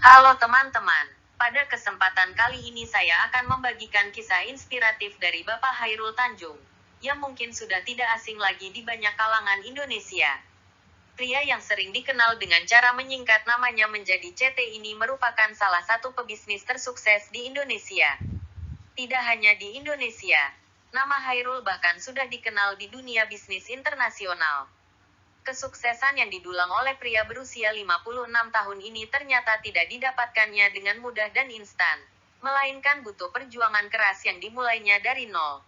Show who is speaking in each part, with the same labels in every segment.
Speaker 1: Halo teman-teman, pada kesempatan kali ini saya akan membagikan kisah inspiratif dari Bapak Hairul Tanjung, yang mungkin sudah tidak asing lagi di banyak kalangan Indonesia. Pria yang sering dikenal dengan cara menyingkat namanya menjadi CT ini merupakan salah satu pebisnis tersukses di Indonesia. Tidak hanya di Indonesia, nama Hairul bahkan sudah dikenal di dunia bisnis internasional. Kesuksesan yang didulang oleh pria berusia 56 tahun ini ternyata tidak didapatkannya dengan mudah dan instan, melainkan butuh perjuangan keras yang dimulainya dari nol.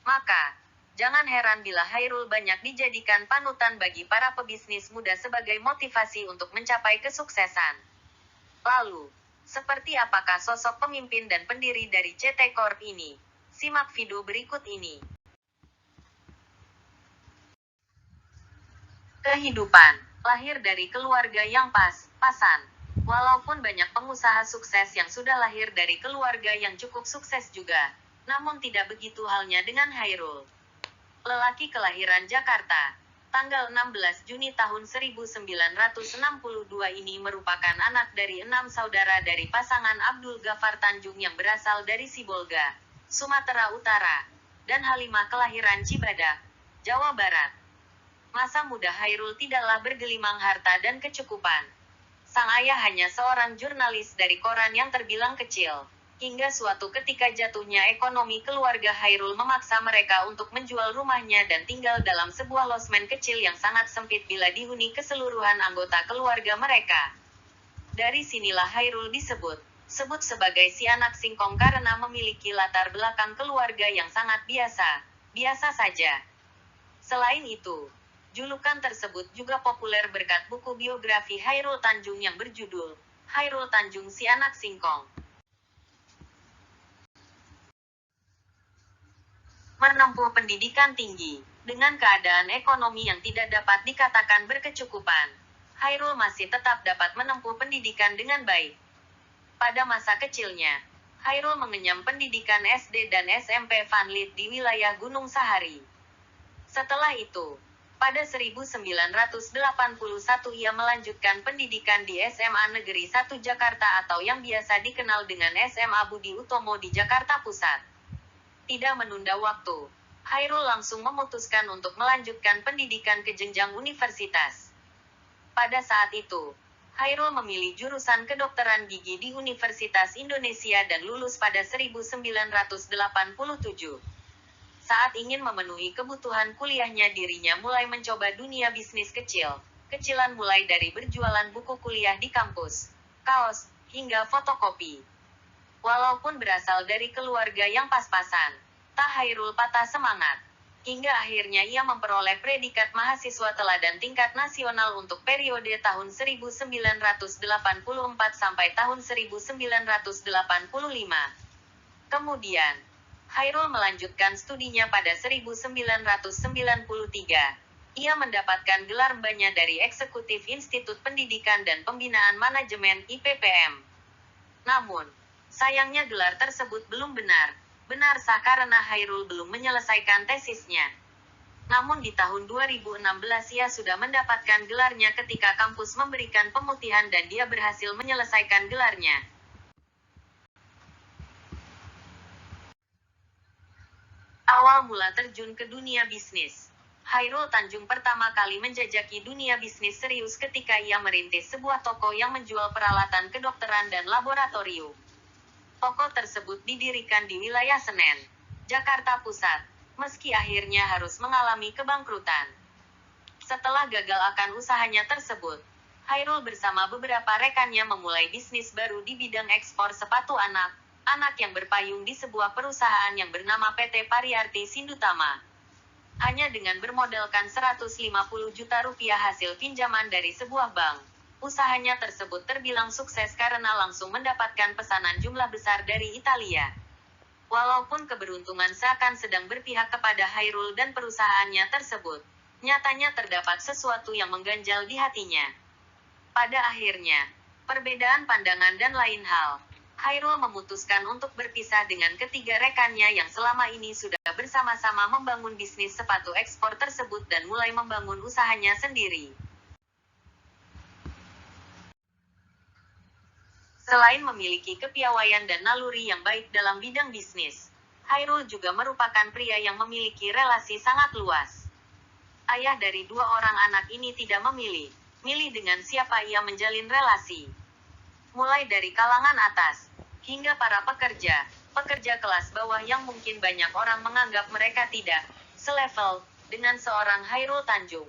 Speaker 1: Maka, jangan heran bila Hairul banyak dijadikan panutan bagi para pebisnis muda sebagai motivasi untuk mencapai kesuksesan. Lalu, seperti apakah sosok pemimpin dan pendiri dari CT Corp ini? Simak video berikut ini. Kehidupan, lahir dari keluarga yang pas-pasan. Walaupun banyak pengusaha sukses yang sudah lahir dari keluarga yang cukup sukses juga, namun tidak begitu halnya dengan Hairul. Lelaki kelahiran Jakarta, tanggal 16 Juni tahun 1962 ini merupakan anak dari 6 saudara dari pasangan Abdul Ghaffar Tanjung yang berasal dari Sibolga, Sumatera Utara, dan Halimah kelahiran Cibadak, Jawa Barat. Masa muda Hairul tidaklah bergelimang harta dan kecukupan. Sang ayah hanya seorang jurnalis dari koran yang terbilang kecil. Hingga suatu ketika jatuhnya ekonomi keluarga Hairul memaksa mereka untuk menjual rumahnya dan tinggal dalam sebuah losmen kecil yang sangat sempit bila dihuni keseluruhan anggota keluarga mereka. Dari sinilah Hairul disebut sebagai si anak singkong karena memiliki latar belakang keluarga yang sangat biasa saja. Selain itu, julukan tersebut juga populer berkat buku biografi Hairul Tanjung yang berjudul Hairul Tanjung si Anak Singkong. Menempuh pendidikan tinggi, dengan keadaan ekonomi yang tidak dapat dikatakan berkecukupan, Hairul masih tetap dapat menempuh pendidikan dengan baik. Pada masa kecilnya, Hairul mengenyam pendidikan SD dan SMP Vanlit di wilayah Gunung Sahari. Setelah itu, pada 1981 ia melanjutkan pendidikan di SMA Negeri 1 Jakarta atau yang biasa dikenal dengan SMA Budi Utomo di Jakarta Pusat. Tidak menunda waktu, Hairul langsung memutuskan untuk melanjutkan pendidikan ke jenjang universitas. Pada saat itu, Hairul memilih jurusan kedokteran gigi di Universitas Indonesia dan lulus pada 1987. Saat ingin memenuhi kebutuhan kuliahnya, dirinya mulai mencoba dunia bisnis kecilan mulai dari berjualan buku kuliah di kampus, kaos, hingga fotokopi. Walaupun berasal dari keluarga yang pas-pasan, tak Hairul patah semangat. Hingga akhirnya ia memperoleh predikat mahasiswa teladan tingkat nasional untuk periode tahun 1984 sampai tahun 1985. Kemudian, Hairul melanjutkan studinya pada 1993. Ia mendapatkan gelar mbanya dari Eksekutif Institut Pendidikan dan Pembinaan Manajemen (IPPM). Namun, sayangnya gelar tersebut belum benar sah karena Hairul belum menyelesaikan tesisnya. Namun di tahun 2016 ia sudah mendapatkan gelarnya ketika kampus memberikan pemutihan dan dia berhasil menyelesaikan gelarnya. Awal mula terjun ke dunia bisnis. Hairul Tanjung pertama kali menjajaki dunia bisnis serius ketika ia merintis sebuah toko yang menjual peralatan kedokteran dan laboratorium. Toko tersebut didirikan di wilayah Senen, Jakarta Pusat, meski akhirnya harus mengalami kebangkrutan. Setelah gagal akan usahanya tersebut, Hairul bersama beberapa rekannya memulai bisnis baru di bidang ekspor sepatu anak yang berpayung di sebuah perusahaan yang bernama PT Pariarti Sindutama. Hanya dengan bermodalkan 150 juta rupiah hasil pinjaman dari sebuah bank, usahanya tersebut terbilang sukses karena langsung mendapatkan pesanan jumlah besar dari Italia. Walaupun keberuntungan seakan sedang berpihak kepada Hairul dan perusahaannya tersebut, nyatanya terdapat sesuatu yang mengganjal di hatinya. Pada akhirnya, perbedaan pandangan dan lain hal, Hairul memutuskan untuk berpisah dengan ketiga rekannya yang selama ini sudah bersama-sama membangun bisnis sepatu ekspor tersebut dan mulai membangun usahanya sendiri. Selain memiliki kepiawaian dan naluri yang baik dalam bidang bisnis, Hairul juga merupakan pria yang memiliki relasi sangat luas. Ayah dari 2 orang anak ini tidak milih dengan siapa ia menjalin relasi. Mulai dari kalangan atas, hingga para pekerja kelas bawah yang mungkin banyak orang menganggap mereka tidak selevel dengan seorang Hairul Tanjung.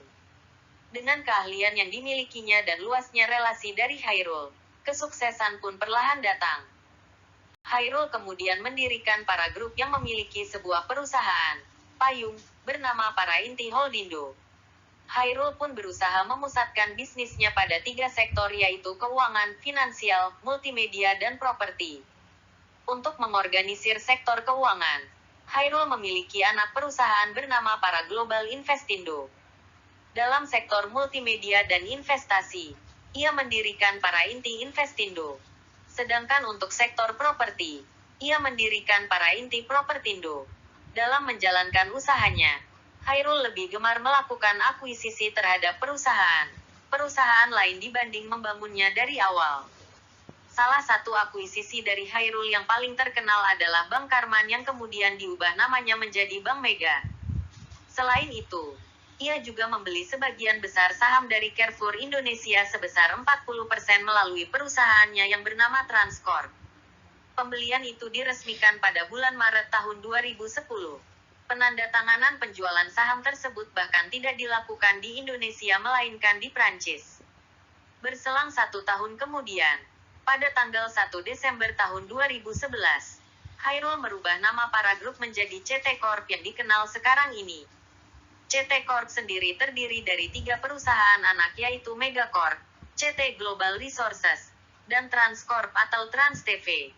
Speaker 1: Dengan keahlian yang dimilikinya dan luasnya relasi dari Hairul, kesuksesan pun perlahan datang. Hairul kemudian mendirikan para grup yang memiliki sebuah perusahaan payung bernama Parainti Holdindo. Hairul pun berusaha memusatkan bisnisnya pada 3 sektor yaitu keuangan, finansial, multimedia dan properti. Untuk mengorganisir sektor keuangan, Hairul memiliki anak perusahaan bernama Para Global Investindo. Dalam sektor multimedia dan investasi, ia mendirikan Parainti Investindo. Sedangkan untuk sektor properti, ia mendirikan Parainti Propertindo. Dalam menjalankan usahanya, Hairul lebih gemar melakukan akuisisi terhadap perusahaan lain dibanding membangunnya dari awal. Salah satu akuisisi dari Hairul yang paling terkenal adalah Bank Karman yang kemudian diubah namanya menjadi Bank Mega. Selain itu, ia juga membeli sebagian besar saham dari Carrefour Indonesia sebesar 40% melalui perusahaannya yang bernama Transcorp. Pembelian itu diresmikan pada bulan Maret tahun 2010. Penandatanganan penjualan saham tersebut bahkan tidak dilakukan di Indonesia melainkan di Prancis. Berselang 1 tahun kemudian, pada tanggal 1 Desember tahun 2011, Hairul merubah nama para grup menjadi CT Corp yang dikenal sekarang ini. CT Corp sendiri terdiri dari 3 perusahaan anak yaitu Megacorp, CT Global Resources, dan Transcorp atau TransTV.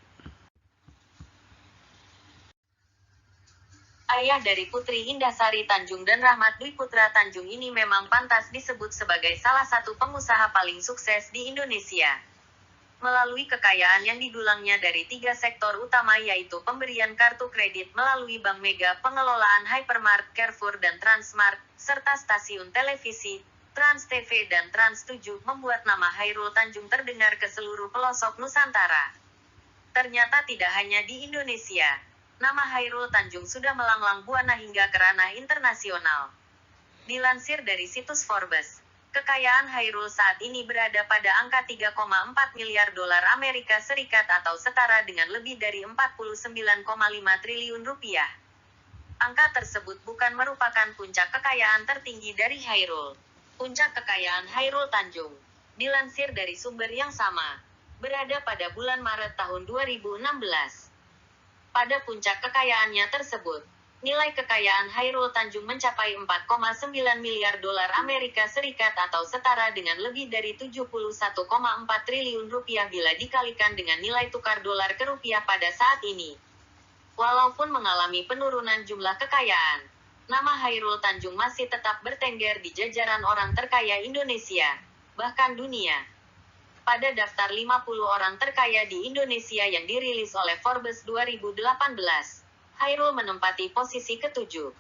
Speaker 1: Ayah dari Putri Indasari Tanjung dan Rahmat Dwi Putra Tanjung ini memang pantas disebut sebagai salah satu pengusaha paling sukses di Indonesia. Melalui kekayaan yang didulangnya dari 3 sektor utama yaitu pemberian kartu kredit melalui Bank Mega, pengelolaan Hypermart, Carrefour dan Transmart, serta stasiun televisi, Trans TV dan Trans 7 membuat nama Hairul Tanjung terdengar ke seluruh pelosok Nusantara. Ternyata tidak hanya di Indonesia, nama Hairul Tanjung sudah melanglang buana hingga ke ranah internasional. Dilansir dari situs Forbes, kekayaan Hairul saat ini berada pada angka 3,4 miliar dolar Amerika Serikat atau setara dengan lebih dari 49,5 triliun rupiah. Angka tersebut bukan merupakan puncak kekayaan tertinggi dari Hairul. Puncak kekayaan Hairul Tanjung, dilansir dari sumber yang sama, berada pada bulan Maret tahun 2016. Pada puncak kekayaannya tersebut, nilai kekayaan Hairul Tanjung mencapai 4,9 miliar dolar Amerika Serikat atau setara dengan lebih dari 71,4 triliun rupiah bila dikalikan dengan nilai tukar dolar ke rupiah pada saat ini. Walaupun mengalami penurunan jumlah kekayaan, nama Hairul Tanjung masih tetap bertengger di jajaran orang terkaya Indonesia, bahkan dunia. Pada daftar 50 orang terkaya di Indonesia yang dirilis oleh Forbes 2018, Hairul menempati posisi ke-7.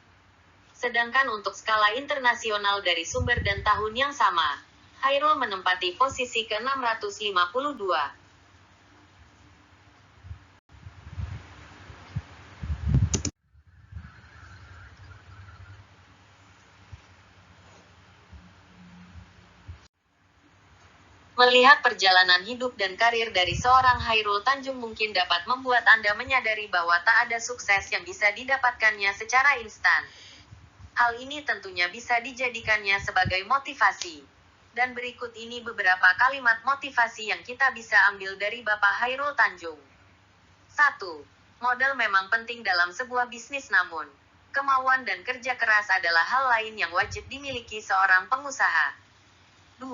Speaker 1: Sedangkan untuk skala internasional dari sumber dan tahun yang sama, Hairul menempati posisi ke-652. Melihat perjalanan hidup dan karir dari seorang Hairul Tanjung mungkin dapat membuat Anda menyadari bahwa tak ada sukses yang bisa didapatkannya secara instan. Hal ini tentunya bisa dijadikannya sebagai motivasi. Dan berikut ini beberapa kalimat motivasi yang kita bisa ambil dari Bapak Hairul Tanjung. 1. Modal memang penting dalam sebuah bisnis namun, kemauan dan kerja keras adalah hal lain yang wajib dimiliki seorang pengusaha. 2.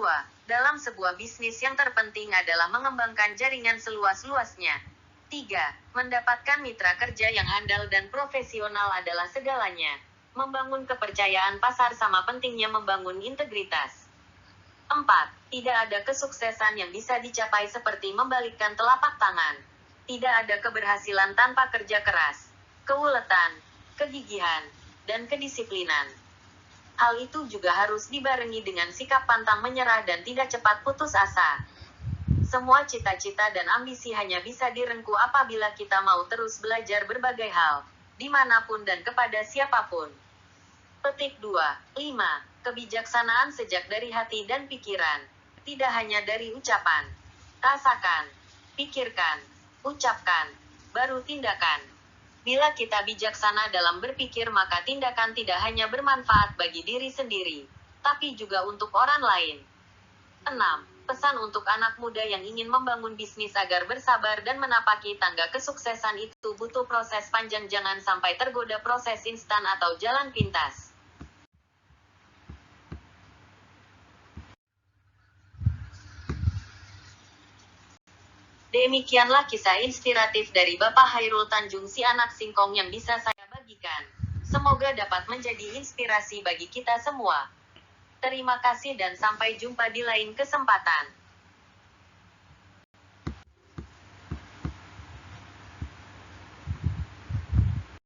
Speaker 1: Dalam sebuah bisnis yang terpenting adalah mengembangkan jaringan seluas-luasnya. 3. Mendapatkan mitra kerja yang handal dan profesional adalah segalanya. Membangun kepercayaan pasar sama pentingnya membangun integritas. 4. Tidak ada kesuksesan yang bisa dicapai seperti membalikkan telapak tangan. Tidak ada keberhasilan tanpa kerja keras, keuletan, kegigihan, dan kedisiplinan. Hal itu juga harus dibarengi dengan sikap pantang menyerah dan tidak cepat putus asa. Semua cita-cita dan ambisi hanya bisa direngkuh apabila kita mau terus belajar berbagai hal, dimanapun dan kepada siapapun. Petik 2. 5. Kebijaksanaan sejak dari hati dan pikiran. Tidak hanya dari ucapan. Rasakan, pikirkan, ucapkan, baru tindakan. Bila kita bijaksana dalam berpikir maka tindakan tidak hanya bermanfaat bagi diri sendiri, tapi juga untuk orang lain. 6. Pesan untuk anak muda yang ingin membangun bisnis agar bersabar dan menapaki tangga kesuksesan itu butuh proses panjang, jangan sampai tergoda proses instan atau jalan pintas. Demikianlah kisah inspiratif dari Bapak Chairul Tanjung si anak singkong yang bisa saya bagikan. Semoga dapat menjadi inspirasi bagi kita semua. Terima kasih dan sampai jumpa di lain kesempatan.